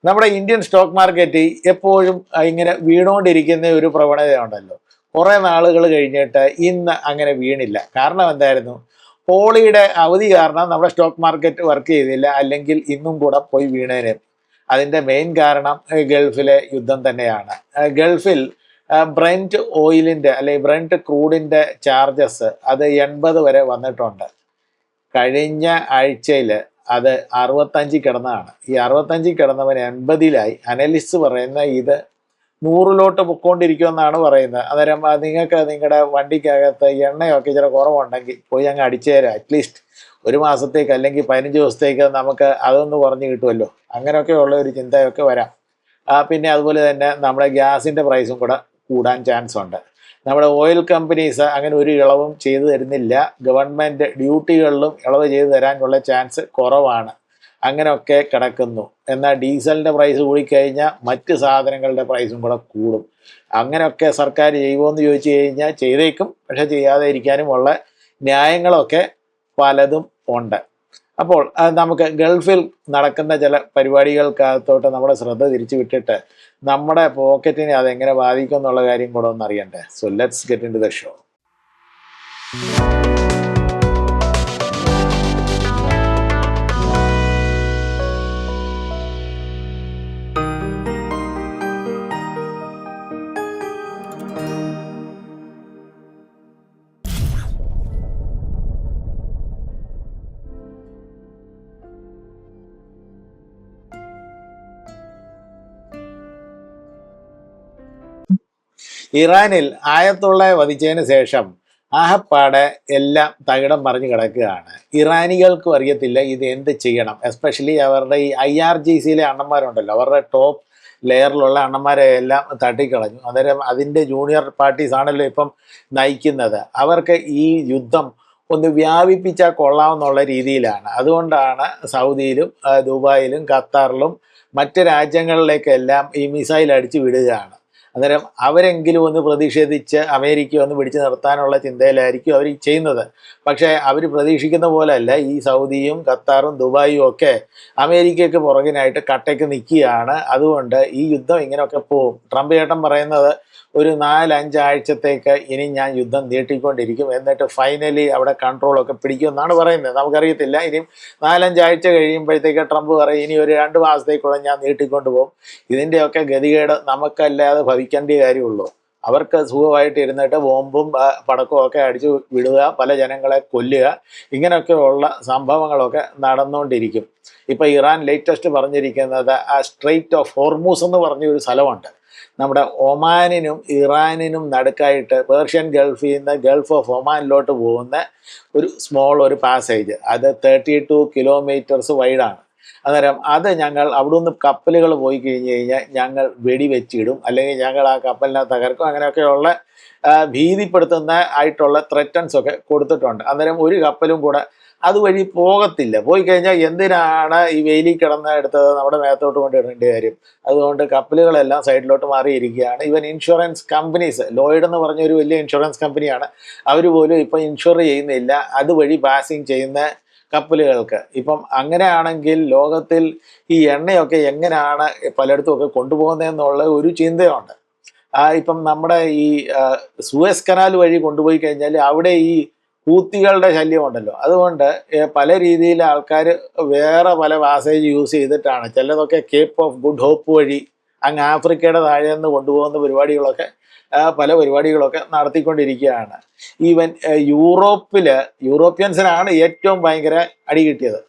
നമ്മുടെ Indian stock market എപ്പോഴും ഇങ്ങനെ വീണുകൊണ്ടിരിക്കുന്ന ഒരു പ്രവണതയുണ്ടല്ലോ. കുറേ നാളുകൾ കഴിഞ്ഞിട്ട് ഇന്ന് അങ്ങനെ വീണില്ല. കാരണം എന്തായിരുന്നു? ഹോളിയുടെ അവധി കാരണം നമ്മുടെ സ്റ്റോക്ക് മാർക്കറ്റ് വർക്ക് ചെയ്തില്ല, അല്ലെങ്കിൽ ഇന്നും കൂടെ പോയി വീണേനെ. അതിൻ്റെ മെയിൻ കാരണം ഗൾഫിലെ യുദ്ധം തന്നെയാണ്. ഗൾഫിൽ ബ്രന്റ് ഓയിലിൻ്റെ അല്ലെങ്കിൽ ബ്രന്റ് ക്രൂഡിൻ്റെ ചാർജസ് അത് 80 വരെ വന്നിട്ടുണ്ട്. കഴിഞ്ഞ ആഴ്ചയിൽ അത് 65 കിടന്നതാണ്. ഈ 65 കിടന്നവൻ 80-ലായി. അനലിസ്റ്റ് പറയുന്ന ഇത് 100-ലോട്ട് പൊക്കോണ്ടിരിക്കുമെന്നാണ് പറയുന്നത്. അന്നേരം നിങ്ങൾക്ക് നിങ്ങളുടെ വണ്ടിക്കകത്ത് എണ്ണയൊക്കെ ഇച്ചിരി കുറവുണ്ടെങ്കിൽ പോയി അങ്ങ് അടിച്ചു തരാം. അറ്റ്ലീസ്റ്റ് ഒരു മാസത്തേക്ക് അല്ലെങ്കിൽ 15 ദിവസത്തേക്ക് നമുക്ക് അതൊന്ന് കുറഞ്ഞ് കിട്ടുമല്ലോ. അങ്ങനെയൊക്കെ ഉള്ള ഒരു ചിന്തയൊക്കെ വരാം. പിന്നെ അതുപോലെ തന്നെ നമ്മുടെ ഗ്യാസിൻ്റെ പ്രൈസും കൂടെ കൂടാൻ ചാൻസ് ഉണ്ട്. നമ്മുടെ ഓയിൽ കമ്പനീസ് അങ്ങനെ ഒരു ഇളവും ചെയ്തു തരുന്നില്ല. ഗവൺമെൻറ് ഡ്യൂട്ടികളിലും ഇളവ് ചെയ്തു തരാനുള്ള ചാൻസ് കുറവാണ്. അങ്ങനെയൊക്കെ കിടക്കുന്നു. എന്നാൽ ഡീസലിൻ്റെ പ്രൈസ് കൂടിക്കഴിഞ്ഞാൽ മറ്റ് സാധനങ്ങളുടെ പ്രൈസും കൂടെ കൂടും. അങ്ങനെയൊക്കെ സർക്കാർ ചെയ്യുമോയെന്ന് ചോദിച്ചു കഴിഞ്ഞാൽ ചെയ്തേക്കും, പക്ഷെ ചെയ്യാതെ ഇരിക്കാനും ഉള്ള ന്യായങ്ങളൊക്കെ പലതും ഉണ്ട്. അപ്പോൾ നമുക്ക് ഗൾഫിൽ നടക്കുന്ന ചില പരിപാടികൾക്കകത്തോട്ട് നമ്മുടെ ശ്രദ്ധ തിരിച്ചു വിട്ടിട്ട് നമ്മുടെ പോക്കറ്റിനെ അതെങ്ങനെ ബാധിക്കും എന്നുള്ള കാര്യം കൂടെ ഒന്ന് അറിയണ്ടേ. So let's get into the show. ഇറാനിൽ ആയത്തുള്ളയെ വധിച്ചതിന് ശേഷം ആഹപ്പാടെ എല്ലാം തകിടം മറിഞ്ഞ് കിടക്കുകയാണ്. ഇറാനികൾക്കും അറിയത്തില്ല ഇത് എന്ത് ചെയ്യണം. എസ്പെഷ്യലി അവരുടെ ഈ IRGCയിലെ അണ്ണന്മാരുണ്ടല്ലോ, അവരുടെ ടോപ്പ് ലെയറിലുള്ള അണ്ണന്മാരെ എല്ലാം തട്ടിക്കളഞ്ഞു. അന്നേരം അതിൻ്റെ ജൂനിയർ പാർട്ടീസ് ആണല്ലോ ഇപ്പം നയിക്കുന്നത്. അവർക്ക് ഈ യുദ്ധം ഒന്ന് വ്യാപിപ്പിച്ചാൽ കൊള്ളാമെന്നുള്ള രീതിയിലാണ്. അതുകൊണ്ടാണ് സൗദിയിലും ദുബായിലും ഖത്താറിലും മറ്റ് രാജ്യങ്ങളിലേക്കെല്ലാം ഈ മിസൈൽ അടിച്ചു വിടുകയാണ്. അന്നേരം അവരെങ്കിലും ഒന്ന് പ്രതിഷേധിച്ച് അമേരിക്ക ഒന്ന് പിടിച്ചു നിർത്താനുള്ള ചിന്തയിലായിരിക്കും അവർ ചെയ്യുന്നത്. പക്ഷേ അവർ പ്രതീക്ഷിക്കുന്ന പോലെയല്ല. ഈ സൗദിയും ഖത്താറും ദുബായും ഒക്കെ അമേരിക്കയ്ക്ക് പുറകിനായിട്ട് കട്ടയ്ക്ക് നിൽക്കുകയാണ്. അതുകൊണ്ട് ഈ യുദ്ധം ഇങ്ങനെയൊക്കെ പോവും. ട്രംപ് ചേട്ടൻ പറയുന്നത് ഒരു 4-5 ആഴ്ചത്തേക്ക് ഇനി ഞാൻ യുദ്ധം നീട്ടിക്കൊണ്ടിരിക്കും, എന്നിട്ട് ഫൈനലി അവിടെ കൺട്രോളൊക്കെ പിടിക്കുമെന്നാണ് പറയുന്നത്. നമുക്കറിയത്തില്ല. ഇനിയും 4-5 ആഴ്ച കഴിയുമ്പോഴത്തേക്ക് ട്രംപ് പറയും ഇനി ഒരു 2 മാസത്തേക്കുള്ള ഞാൻ നീട്ടിക്കൊണ്ട് പോകും. ഇതിൻ്റെയൊക്കെ ഗതികേട് നമുക്കല്ലാതെ ഭവിക്കേണ്ട കാര്യമുള്ളൂ. അവർക്ക് സുഖമായിട്ട് ഇരുന്നിട്ട് ബോംബും പടക്കവും ഒക്കെ അടിച്ചു വിടുക, പല ജനങ്ങളെ കൊല്ലുക, ഇങ്ങനെയൊക്കെയുള്ള സംഭവങ്ങളൊക്കെ നടന്നുകൊണ്ടിരിക്കും. ഇപ്പം ഇറാൻ ലേറ്റസ്റ്റ് പറഞ്ഞിരിക്കുന്നത് ആ സ്ട്രെയിറ്റ് ഓഫ് ഹോർമൂസ് എന്ന് പറഞ്ഞൊരു സ്ഥലമുണ്ട്. നമ്മുടെ ഒമാനിനും ഇറാനിനും നടുക്കായിട്ട് പേർഷ്യൻ ഗൾഫിൽ നിന്ന് ഗൾഫ് ഓഫ് ഒമാനിലോട്ട് പോകുന്ന ഒരു പാസേജ്, അത് 32 കിലോമീറ്റേഴ്സ് വൈഡാണ്. അന്നേരം അത് ഞങ്ങൾ അവിടുന്ന് കപ്പലുകൾ പോയി കഴിഞ്ഞ് കഴിഞ്ഞാൽ ഞങ്ങൾ വെടിവെച്ചിടും, അല്ലെങ്കിൽ ഞങ്ങൾ ആ കപ്പലിനെ തകർക്കും, അങ്ങനെയൊക്കെയുള്ള ഭീതിപ്പെടുത്തുന്ന ആയിട്ടുള്ള ത്രെറ്റൻസ് ഒക്കെ കൊടുത്തിട്ടുണ്ട്. അന്നേരം ഒരു കപ്പലും കൂടെ അതുവഴി പോകത്തില്ല. പോയി കഴിഞ്ഞാൽ എന്തിനാണ് ഈ വെയിലിൽ കിടന്ന് എടുത്തത് നമ്മുടെ മേത്തോട്ട് കൊണ്ടിടേണ്ട കാര്യം. അതുകൊണ്ട് കപ്പലുകളെല്ലാം സൈഡിലോട്ട് മാറിയിരിക്കുകയാണ്. ഈവൻ ഇൻഷുറൻസ് കമ്പനീസ്, ലോയിഡ് എന്ന് പറഞ്ഞൊരു വലിയ ഇൻഷുറൻസ് കമ്പനിയാണ്, അവർ പോലും ഇപ്പം ഇൻഷുർ ചെയ്യുന്നില്ല അതുവഴി പാസിങ് ചെയ്യുന്ന കപ്പലുകൾക്ക്. ഇപ്പം അങ്ങനെയാണെങ്കിൽ ലോകത്തിൽ ഈ എണ്ണയൊക്കെ എങ്ങനെയാണ് പലയിടത്തുമൊക്കെ കൊണ്ടുപോകുന്നതെന്നുള്ള ഒരു ചിന്തയുണ്ട്. ഇപ്പം നമ്മുടെ ഈ സൂയസ് കനാൽ വഴി കൊണ്ടുപോയി കഴിഞ്ഞാൽ അവിടെ ഈ ഹൂത്തികളുടെ ശല്യമുണ്ടല്ലോ. അതുകൊണ്ട് പല രീതിയിൽ ആൾക്കാർ വേറെ പല പാസേജ് യൂസ് ചെയ്തിട്ടാണ്, ചിലതൊക്കെ കേപ്പ് ഓഫ് ഗുഡ് ഹോപ്പ് വഴി അങ്ങ് ആഫ്രിക്കയുടെ താഴെ നിന്ന് കൊണ്ടുപോകുന്ന പരിപാടികളൊക്കെ പല പരിപാടികളൊക്കെ നടത്തിക്കൊണ്ടിരിക്കുകയാണ്. ഈവൻ യൂറോപ്യൻസിനാണ് ഏറ്റവും ഭയങ്കര അടി കിട്ടിയത്.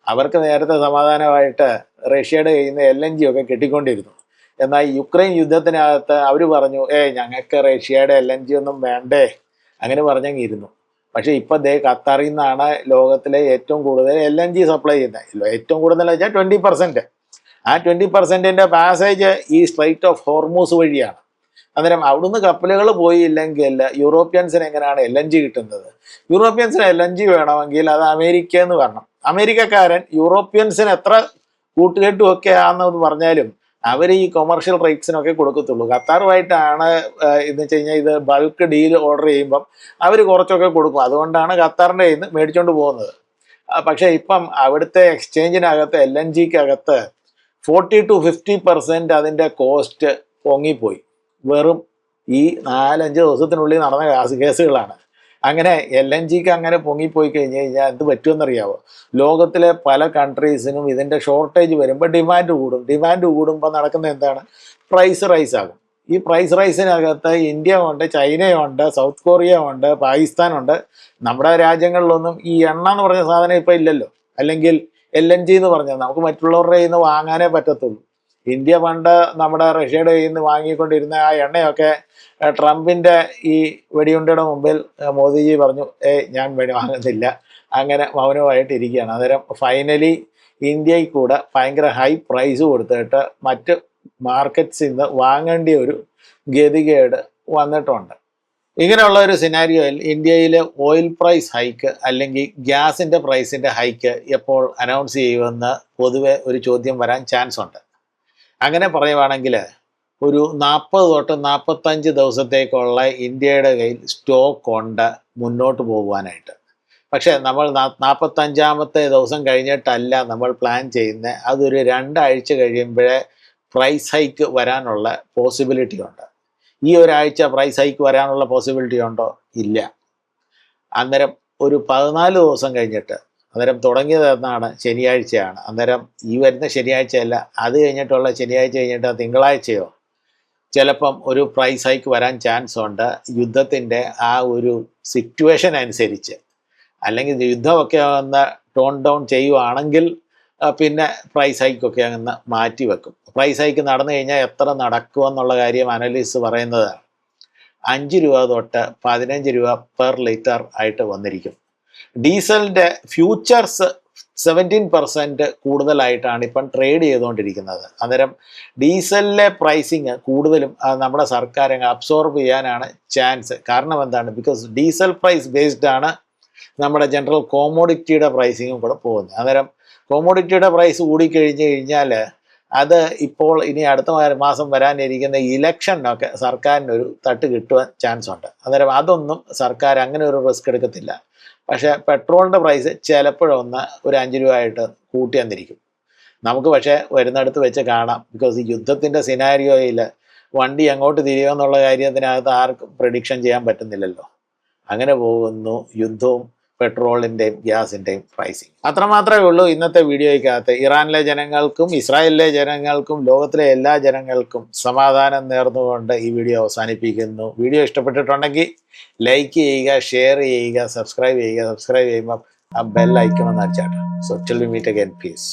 അവർക്ക് നേരത്തെ സമാധാനമായിട്ട് റഷ്യയുടെ കയ്യിൽ നിന്ന് LNG ഒക്കെ കിട്ടിക്കൊണ്ടിരുന്നു. എന്നാൽ യുക്രൈൻ യുദ്ധത്തിനകത്ത് അവർ പറഞ്ഞു ഞങ്ങൾക്ക് റഷ്യയുടെ LNG ഒന്നും വേണ്ടേ, അങ്ങനെ പറഞ്ഞങ്ങിരുന്നു. പക്ഷേ ഇപ്പം ഖത്താറിൽ നിന്നാണ് ലോകത്തിലെ ഏറ്റവും കൂടുതൽ LNG സപ്ലൈ ചെയ്യുന്നത്. ഏറ്റവും കൂടുതൽ വെച്ചാൽ 20%. ആ 20%ൻ്റെ പാസേജ് ഈ സ്ട്രെയിറ്റ് ഓഫ് ഹോർമൂസ് വഴിയാണ്. അന്നേരം അവിടുന്ന് കപ്പലുകൾ പോയില്ലെങ്കിൽ യൂറോപ്യൻസിന് എങ്ങനെയാണ് LNG കിട്ടുന്നത്? യൂറോപ്യൻസിന് LNG വേണമെങ്കിൽ അത് അമേരിക്ക എന്ന് പറഞ്ഞു. അമേരിക്കക്കാരൻ യൂറോപ്യൻസിന് എത്ര കൂട്ടുകെട്ടുമൊക്കെ ആണെന്ന് പറഞ്ഞാലും അവർ ഈ കൊമേർഷ്യൽ റേറ്റ്സിനൊക്കെ കൊടുക്കത്തുള്ളൂ. ഖത്താറുമായിട്ടാണ് എന്ന് വെച്ച് കഴിഞ്ഞാൽ ഇത് ബൾക്ക് ഡീൽ ഓർഡർ ചെയ്യുമ്പം അവർ കുറച്ചൊക്കെ കൊടുക്കും. അതുകൊണ്ടാണ് ഖത്താറിൻ്റെ കയ്യിൽ നിന്ന് മേടിച്ചുകൊണ്ട് പോകുന്നത്. പക്ഷേ ഇപ്പം അവിടുത്തെ എക്സ്ചേഞ്ചിനകത്ത് LNGക്കകത്ത് 40-50% അതിൻ്റെ കോസ്റ്റ് പൊങ്ങിപ്പോയി. വെറും ഈ 4-5 ദിവസത്തിനുള്ളിൽ നടന്ന കേസുകളാണ്. അങ്ങനെ LNGക്ക് അങ്ങനെ പൊങ്ങിപ്പോയി കഴിഞ്ഞ് കഴിഞ്ഞാൽ എന്ത് പറ്റുമെന്നറിയാവോ? ലോകത്തിലെ പല കൺട്രീസിനും ഇതിൻ്റെ ഷോർട്ടേജ് വരുമ്പോൾ ഡിമാൻഡ് കൂടുമ്പോൾ നടക്കുന്ന എന്താണ്? പ്രൈസ് റൈസ് ആകും. ഈ പ്രൈസ് റൈസിനകത്ത് ഇന്ത്യ ഉണ്ട്, ചൈനയുണ്ട്, സൗത്ത് കൊറിയ ഉണ്ട്, പാകിസ്ഥാനുണ്ട്. നമ്മുടെ രാജ്യങ്ങളിലൊന്നും ഈ എണ്ണ എന്ന് പറഞ്ഞ സാധനം ഇപ്പം ഇല്ലല്ലോ. അല്ലെങ്കിൽ LNG എന്ന് പറഞ്ഞാൽ നമുക്ക് മറ്റുള്ളവരുടെ കയ്യിൽ നിന്ന് വാങ്ങാനേ പറ്റത്തുള്ളൂ. ഇന്ത്യ പണ്ട് നമ്മുടെ റഷ്യയുടെ കയ്യിൽ നിന്ന് വാങ്ങിക്കൊണ്ടിരുന്ന ആ എണ്ണയൊക്കെ ട്രംപിൻ്റെ ഈ വെടിയുണ്ടയുടെ മുമ്പിൽ മോദിജി പറഞ്ഞു, ഞാൻ വാങ്ങുന്നില്ല. അങ്ങനെ മൗനമായിട്ടിരിക്കുകയാണ്. അന്നേരം ഫൈനലി ഇന്ത്യയിൽ കൂടെ ഭയങ്കര ഹൈ പ്രൈസ് കൊടുത്തിട്ട് മറ്റ് മാർക്കറ്റ്സിൽ നിന്ന് വാങ്ങേണ്ട ഒരു ഗതികേട് വന്നിട്ടുണ്ട്. ഇങ്ങനെയുള്ള ഒരു സിനാരിയോയിൽ ഇന്ത്യയിലെ ഓയിൽ പ്രൈസ് ഹൈക്ക് അല്ലെങ്കിൽ ഗ്യാസിൻ്റെ പ്രൈസിൻ്റെ ഹൈക്ക് എപ്പോൾ അനൗൺസ് ചെയ്യുമെന്ന് പൊതുവെ ഒരു ചോദ്യം വരാൻ ചാൻസ് ഉണ്ട്. അങ്ങനെ പറയുവാണെങ്കിൽ ഒരു 40-45 ദിവസത്തേക്കുള്ള ഇന്ത്യയുടെ കയ്യിൽ സ്റ്റോക്ക് ഉണ്ട് മുന്നോട്ട് പോകുവാനായിട്ട്. പക്ഷേ നമ്മൾ 45ാമത്തെ ദിവസം കഴിഞ്ഞിട്ടല്ല നമ്മൾ പ്ലാൻ ചെയ്യുന്നത്. അതൊരു 2 ആഴ്ച കഴിയുമ്പോഴേ പ്രൈസ് ഹൈക്ക് വരാനുള്ള പോസിബിലിറ്റി ഉണ്ട്. ഈ ഒരാഴ്ച പ്രൈസ് ഹൈക്ക് വരാനുള്ള പോസിബിലിറ്റി ഉണ്ടോ? ഇല്ല. അന്നേരം ഒരു 14 ദിവസം കഴിഞ്ഞിട്ട്, അന്നേരം തുടങ്ങിയത് എന്നാണ്? ശനിയാഴ്ചയാണ്. അന്നേരം ഈ വരുന്ന ശനിയാഴ്ചയല്ല, അത് കഴിഞ്ഞിട്ടുള്ള ശനിയാഴ്ച കഴിഞ്ഞിട്ട് തിങ്കളാഴ്ചയോ ചിലപ്പം ഒരു പ്രൈസ് ഹൈക്ക് വരാൻ ചാൻസ് ഉണ്ട്. യുദ്ധത്തിൻ്റെ ആ ഒരു സിറ്റുവേഷൻ അനുസരിച്ച്. അല്ലെങ്കിൽ യുദ്ധമൊക്കെ ഒന്ന് ടോൺ ഡൗൺ ചെയ്യുവാണെങ്കിൽ പിന്നെ പ്രൈസ് ഹൈക്കൊക്കെ അങ്ങ് മാറ്റി വെക്കും. പ്രൈസ് ഹൈക്ക് നടന്നു കഴിഞ്ഞാൽ എത്ര നടക്കുമെന്നുള്ള കാര്യം അനലിസ്റ്റ് പറയുന്നത് 5 രൂപ തൊട്ട് 15 രൂപ പെർ ലിറ്റർ ആയിട്ട് വന്നിരിക്കും. ഡീസലിൻ്റെ ഫ്യൂച്ചേഴ്സ് 17% കൂടുതലായിട്ടാണ് ഇപ്പം ട്രേഡ് ചെയ്തുകൊണ്ടിരിക്കുന്നത്. അന്നേരം ഡീസലിലെ പ്രൈസിങ് കൂടുതലും നമ്മുടെ സർക്കാർ അബ്സോർബ് ചെയ്യാനാണ് ചാൻസ്. കാരണം എന്താണ്? ബിക്കോസ് ഡീസൽ പ്രൈസ് ബേസ്ഡ് ആണ് നമ്മുടെ ജനറൽ കോമോഡിറ്റിയുടെ പ്രൈസിങ്ങും കൂടെ പോകുന്നത്. അന്നേരം കോമോഡിറ്റിയുടെ പ്രൈസ് കൂടിക്കഴിഞ്ഞ് കഴിഞ്ഞാൽ അത് ഇപ്പോൾ ഇനി അടുത്ത മാസം വരാനിരിക്കുന്ന ഇലക്ഷനൊക്കെ സർക്കാരിനൊരു തട്ട് കിട്ടുവാൻ ചാൻസ് ഉണ്ട്. അന്നേരം അതൊന്നും സർക്കാർ അങ്ങനെ ഒരു റിസ്ക് എടുക്കത്തില്ല. പക്ഷേ പെട്രോളിൻ്റെ പ്രൈസ് ചിലപ്പോഴൊന്ന് ഒരു 5 രൂപ ആയിട്ട് കൂട്ടി വന്നിരിക്കും. നമുക്ക് പക്ഷേ വരുന്നിടത്ത് വെച്ച് കാണാം. ബിക്കോസ് ഈ യുദ്ധത്തിൻ്റെ സിനാരിയോയിൽ വണ്ടി എങ്ങോട്ട് തിരിയുമെന്നുള്ള കാര്യത്തിനകത്ത് ആർക്കും പ്രഡിക്ഷൻ ചെയ്യാൻ പറ്റുന്നില്ലല്ലോ. അങ്ങനെ പോകുന്നു യുദ്ധവും പെട്രോളിൻ്റെയും ഗ്യാസിൻ്റെയും പ്രൈസിങ്. അത്രമാത്രമേ ഉള്ളൂ ഇന്നത്തെ വീഡിയോയ്ക്കകത്ത്. ഇറാനിലെ ജനങ്ങൾക്കും ഇസ്രായേലിലെ ജനങ്ങൾക്കും ലോകത്തിലെ എല്ലാ ജനങ്ങൾക്കും സമാധാനം നേർന്നുകൊണ്ട് ഈ വീഡിയോ അവസാനിപ്പിക്കുന്നു. വീഡിയോ ഇഷ്ടപ്പെട്ടിട്ടുണ്ടെങ്കിൽ ലൈക്ക് ചെയ്യുക, ഷെയർ ചെയ്യുക, സബ്സ്ക്രൈബ് ചെയ്യുക. സബ്സ്ക്രൈബ് ചെയ്യുമ്പോൾ ആ ബെൽ ഐക്കൺ ഒന്ന് അടിച്ചാട്ടോ. So till we meet again, piece.